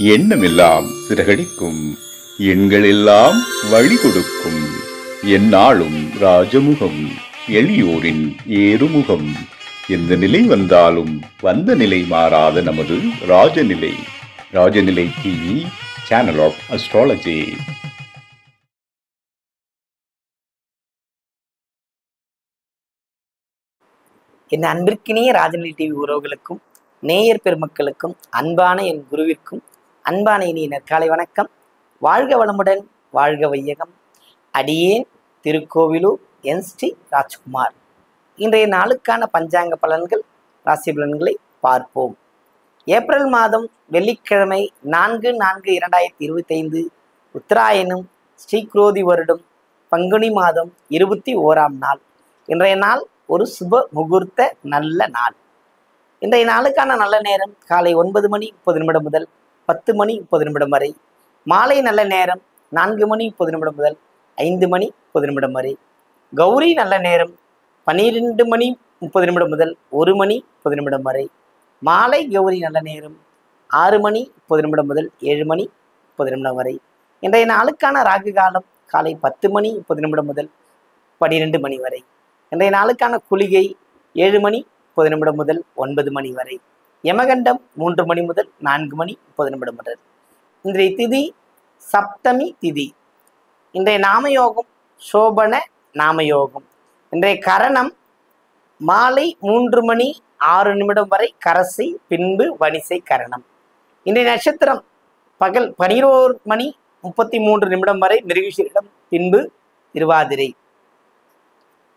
எண்ணமெல்லாம் சிறகடிக்கும், எண்களெல்லாம் வழி கொடுக்கும். எந்நாளும் ராஜமுகம், எளியோரின் ஏறுமுகம். எந்த நிலை வந்தாலும் வந்த நிலை மாறாத நமது Rajanilai. Rajanilai TV, channel of astrology. என் அன்பிற்கினிய ராஜநிலை டிவி உறவுகளுக்கும் நேயர் பெருமக்களுக்கும் அன்பான என் குருவிற்கும் அன்பான இனிய நற்காலை வணக்கம். வாழ்க வளமுடன், வாழ்க வையகம். அடியேன் திருக்கோவிலூர் என் ஸ்ரீ ராஜ்குமார். இன்றைய நாளுக்கான பஞ்சாங்க பலன்கள், ராசி பலன்களை பார்ப்போம். ஏப்ரல் மாதம் வெள்ளிக்கிழமை 4/4/2025 உத்தராயணம் ஸ்ரீக்ரோதி வருடம் பங்குனி மாதம் 21ஆம் நாள். இன்றைய நாள் ஒரு சுப முகூர்த்த நல்ல நாள். இன்றைய நாளுக்கான நல்ல நேரம் காலை 9:30 முதல் 10:30 வரை. மாலை நல்ல நேரம் 4:30 முதல் 5:30 வரை. கௌரி நல்ல நேரம் 12:30 முதல் 1:10 வரை. மாலை கௌரி நல்ல நேரம் 6:30 முதல் 7:10 வரை. இன்றைய நாளுக்கான ராகு காலம் காலை 10:30 முதல் 12 மணி வரை. இன்றைய நாளுக்கான குளிகை 7:10 முதல் 9 மணி வரை. யமகண்டம் 3 மணி முதல் 4:30 வரை. இன்றைய திதி சப்தமி திதி. இன்றைய நாமயோகம் சோபன நாமயோகம். இன்றைய கரணம் மாலை 3:06 வரை கரசை, பின்பு வணிசை கரணம். இன்றைய நட்சத்திரம் பகல் 11:33 வரை மிருகசீரிடம், பின்பு திருவாதிரை.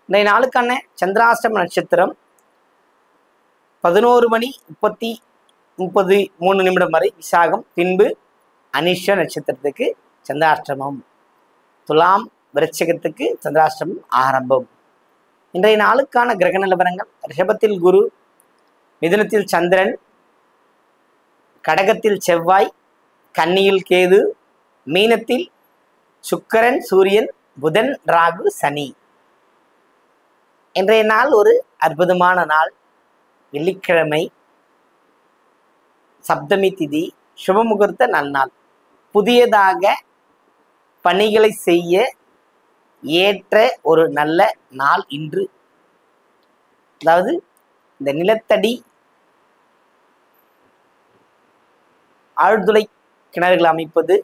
இன்றைய நாளுக்கான சந்திராஷ்டம நட்சத்திரம் 11:33 வரை விசாகம், பின்பு அனிஷ நட்சத்திரத்துக்கு சந்திராஷ்டமம். துலாம் விருச்சிகத்துக்கு சந்திராஷ்டமம் ஆரம்பம். இன்றைய நாளுக்கான கிரக நிலவரங்கள்: ரிஷபத்தில் குரு, மிதுனத்தில் சந்திரன், கடகத்தில் செவ்வாய், கன்னியில் கேது, மீனத்தில் சுக்கிரன், சூரியன், புதன், ராகு, சனி. இன்றைய நாள் ஒரு அற்புதமான நாள். வெள்ளிக்கிழமை, சப்தமி திதி, சுபமுகூர்த்த நன்னாள். புதியதாக பணிகளை செய்ய ஏற்ற ஒரு நல்ல நாள் இன்று. அதாவது இந்த நிலத்தடி ஆழ்துளை கிணறுகள் அமைப்பது,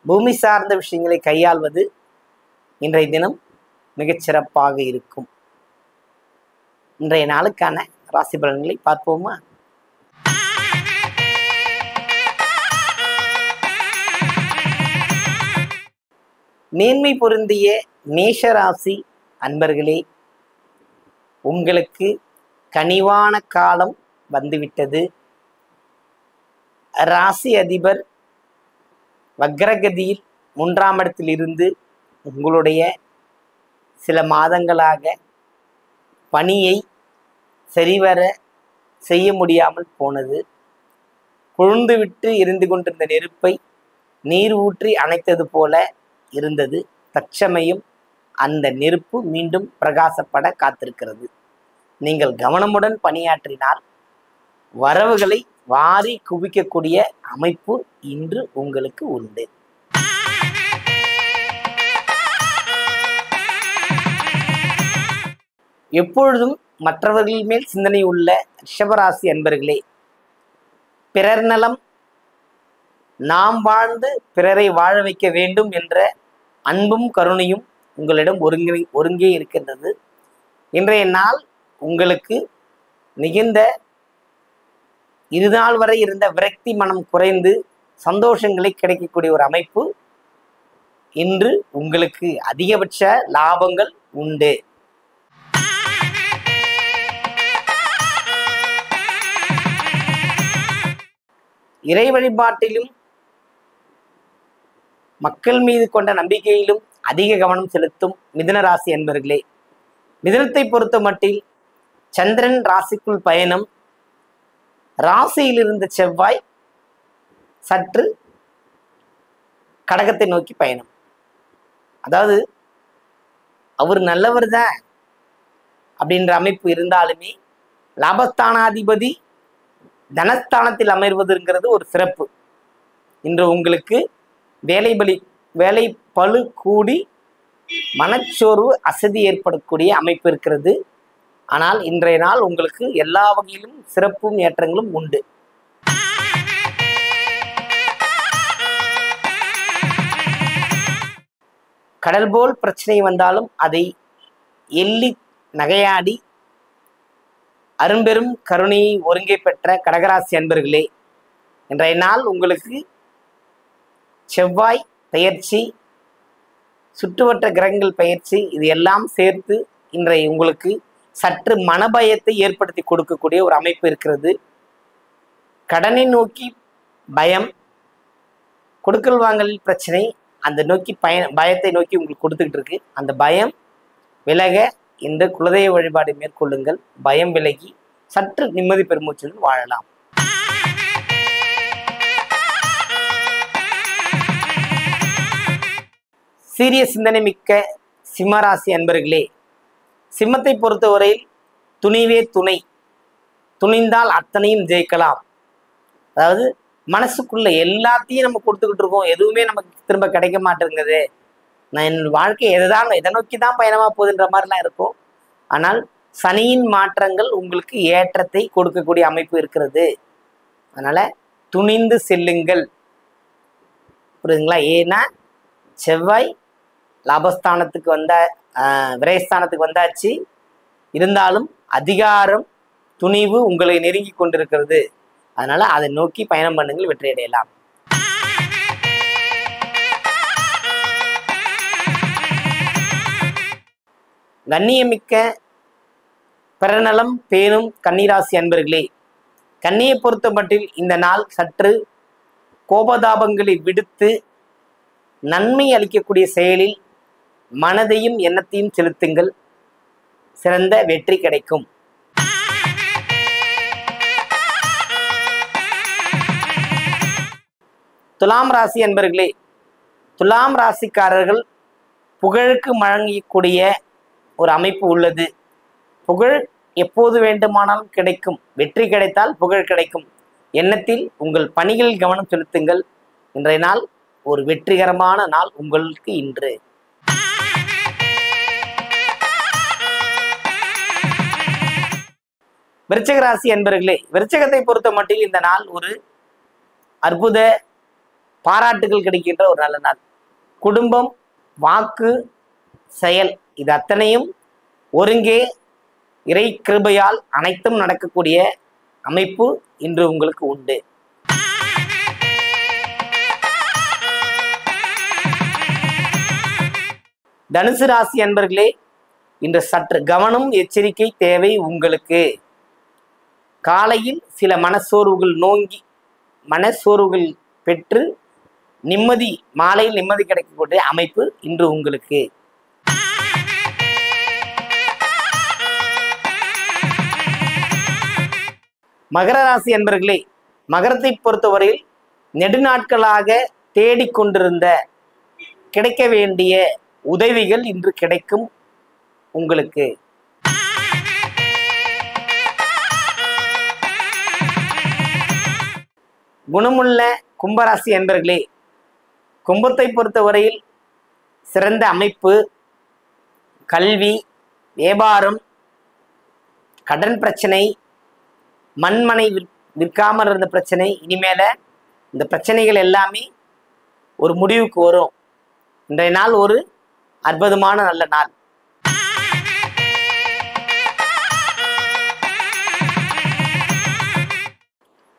பூமி சார்ந்த விஷயங்களை கையாள்வது இன்றைய தினம் மிகச்சிறப்பாக இருக்கும். இன்றைய நாளுக்கான ராசி பலன்களை பார்ப்போமா? மேன்மை பொருந்திய மேஷராசி அன்பர்களே, உங்களுக்கு கனிவான காலம் வந்துவிட்டது. ராசி அதிபர் வக்ரகதியில் 3ஆம் இடத்தில் இருந்து உங்களுடைய சில மாதங்களாக பணியை சரிவர செய்ய முடியாமல் போனது. கொழுந்துவிட்டு எரிந்து கொண்டிருந்த நெருப்பை நீர் ஊற்றி அணைத்தது போல இருந்தது. தற்சமயம் அந்த நெருப்பு மீண்டும் பிரகாசப்பட காத்திருக்கிறது. நீங்கள் கவனமுடன் பணியாற்றினால் வரவுகளை வாரி குவிக்கக்கூடிய அமைப்பு இன்று உங்களுக்கு உண்டு. எப்பொழுதும் மற்றவர்கள் மேல் சிந்தனை உள்ள ரிஷபராசி அன்பர்களே, பிறர் நலம், நாம் வாழ்ந்து பிறரை வாழ வைக்க வேண்டும் என்ற அன்பும் கருணையும் உங்களிடம் ஒருங்கே இருக்கின்றது. இன்றைய நாள் உங்களுக்கு மிகுந்த இதுநாள் வரை இருந்த விரக்தி மனம் குறைந்து சந்தோஷங்களை கிடைக்கக்கூடிய ஒரு அமைப்பு. இன்று உங்களுக்கு அதிகபட்ச லாபங்கள் உண்டு. இறை வழிபாட்டிலும் மக்கள் மீது கொண்ட நம்பிக்கையிலும் அதிக கவனம் செலுத்தும் மிதுன ராசி அன்பர்களே, மிதுனத்தை பொறுத்த மட்டில் சந்திரன் ராசிக்குள் பயணம், ராசியில் இருந்த செவ்வாய் சற்று கடகத்தை நோக்கி பயணம். அதாவது அவர் நல்லவர் தான் அப்படின்ற அமைப்பு இருந்தாலுமே லாபஸ்தானாதிபதி தனஸ்தானத்தில் அமைவதுங்கிறது ஒரு சிறப்பு. இன்று உங்களுக்கு வேலை பளு கூடி மனச்சோர்வு அசதி ஏற்படக்கூடிய அமைப்பு இருக்கிறது. ஆனால் இன்றைய நாள் உங்களுக்கு எல்லா வகையிலும் சிறப்பும் ஏற்றங்களும் உண்டு. கடல் போல் பிரச்சனை வந்தாலும் அதை எள்ளி நகையாடி அரும்பெரும் கருணையை ஒருங்கே பெற்ற கடகராசி அன்பர்களே, இன்றைய நாள் உங்களுக்கு செவ்வாய் பெயர்ச்சி, சுற்றுவட்ட கிரகங்கள் பெயர்ச்சி, இது எல்லாம் சேர்த்து இன்றைய உங்களுக்கு சற்று மனபயத்தை ஏற்படுத்தி கொடுக்கக்கூடிய ஒரு அமைப்பு இருக்கிறது. கடனை நோக்கி பயம், கொடுக்கல் வாங்கலில் பிரச்சனை, அந்த நோக்கி பயத்தை நோக்கி உங்களுக்கு கொடுத்துக்கிட்டு இருக்கு. அந்த பயம் விலக இன்று குலதெய்வ வழிபாடு மேற்கொள்ளுங்கள். பயம் விலகி சற்று நிம்மதி பெருமூச்சுடன் வாழலாம். சீரிய சிந்தனை மிக்க சிம்மராசி அன்பர்களே, சிம்மத்தை பொறுத்தவரையில் துணிவே துணை, துணிந்தால் அத்தனையும் ஜெயிக்கலாம். அதாவது மனசுக்குள்ள எல்லாத்தையும் நம்ம கொடுத்துக்கிட்டு இருக்கோம், எதுவுமே நமக்கு திரும்ப கிடைக்க மாட்டேங்குது, நான் என் வாழ்க்கை எதை நோக்கி தான் பயணமா போகுதுன்ற மாதிரிலாம் இருக்கும். ஆனால் சனியின் மாற்றங்கள் உங்களுக்கு ஏற்றத்தை கொடுக்கக்கூடிய அமைப்பு இருக்கிறது. அதனால துணிந்து செல்லுங்கள், புரியுதுங்களா? ஏன்னா செவ்வாய் லாபஸ்தானத்துக்கு விரயஸ்தானத்துக்கு வந்தாச்சு. இருந்தாலும் அதிகாரம் துணிவு உங்களை நெருங்கி கொண்டிருக்கிறது. அதனால அதை நோக்கி பயணம் பண்ணுங்கள், வெற்றி அடையலாம். கண்ணியமிக்க பிறநலம் பேணும் கன்னிராசி அன்பர்களே, கன்னியை பொறுத்த மட்டில் இந்த நாள் சற்று கோபதாபங்களை விடுத்து நன்மை அளிக்கக்கூடிய செயலில் மனதையும் எண்ணத்தையும் செலுத்துங்கள், சிறந்த வெற்றி கிடைக்கும். துலாம் ராசி அன்பர்களே, துலாம் ராசிக்காரர்கள் புகழுக்கு வழங்கக்கூடிய ஒரு அமைப்பு உள்ளது. புகழ் எப்போது வேண்டுமானாலும் கிடைக்கும், வெற்றி கிடைத்தால் புகழ் கிடைக்கும் எண்ணத்தில் உங்கள் பணிகளில் கவனம் செலுத்துங்கள். இன்றைய நாள் ஒரு வெற்றிகரமான நாள் உங்களுக்கு இன்று. விருச்சிக ராசி அன்பர்களே, விருச்சிகத்தை பொறுத்த மட்டில் இந்த நாள் ஒரு அற்புத பாராட்டுகள் கிடைக்கின்ற ஒரு நல்ல நாள். குடும்பம், வாக்கு, செயல், இது அத்தனையும் ஒருங்கே இறை கிருபையால் அனைத்தும் நடக்கக்கூடிய அமைப்பு இன்று உங்களுக்கு உண்டு. தனுசு ராசி அன்பர்களே, இன்று சற்று கவனம் எச்சரிக்கை தேவை உங்களுக்கு. காலையில் சில மனசோர்வுகள் பெற்று மாலையில் நிம்மதி கிடைக்கக்கூடிய அமைப்பு இன்று உங்களுக்கு. மகர ராசி அன்பர்களே, மகரத்தை பொறுத்தவரையில் நெடுநாட்களாக தேடிக்கொண்டிருந்த கிடைக்க வேண்டிய உதவிகள் இன்று கிடைக்கும் உங்களுக்கு. குணமுள்ள கும்பராசி அன்பர்களே, கும்பத்தை பொறுத்தவரையில் சிறந்த அமைப்பு, கல்வி, வியாபாரம், கடன் பிரச்சனை, மண்மனை விற்காமல் இருந்த பிரச்சனை, இனிமேல இந்த பிரச்சனைகள் எல்லாமே ஒரு முடிவுக்கு வரும். இன்றைய நாள் ஒரு அற்புதமான நல்ல நாள்.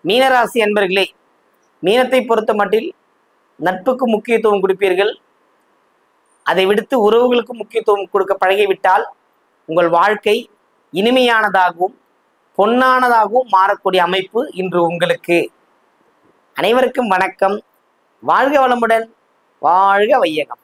மீனராசி அன்பர்களே, மீனத்தை பொறுத்த மட்டில் நட்புக்கு முக்கியத்துவம் கொடுப்பீர்கள். அதை விடுத்து உறவுகளுக்கு முக்கியத்துவம் கொடுக்க பழகிவிட்டால் உங்கள் வாழ்க்கை இனிமையானதாகவும் பொன்னானதாகவும் மாறக்கூடிய அமைப்பு இன்று உங்களுக்கு. அனைவருக்கும் வணக்கம். வாழ்க வளமுடன், வாழ்க வையகம்.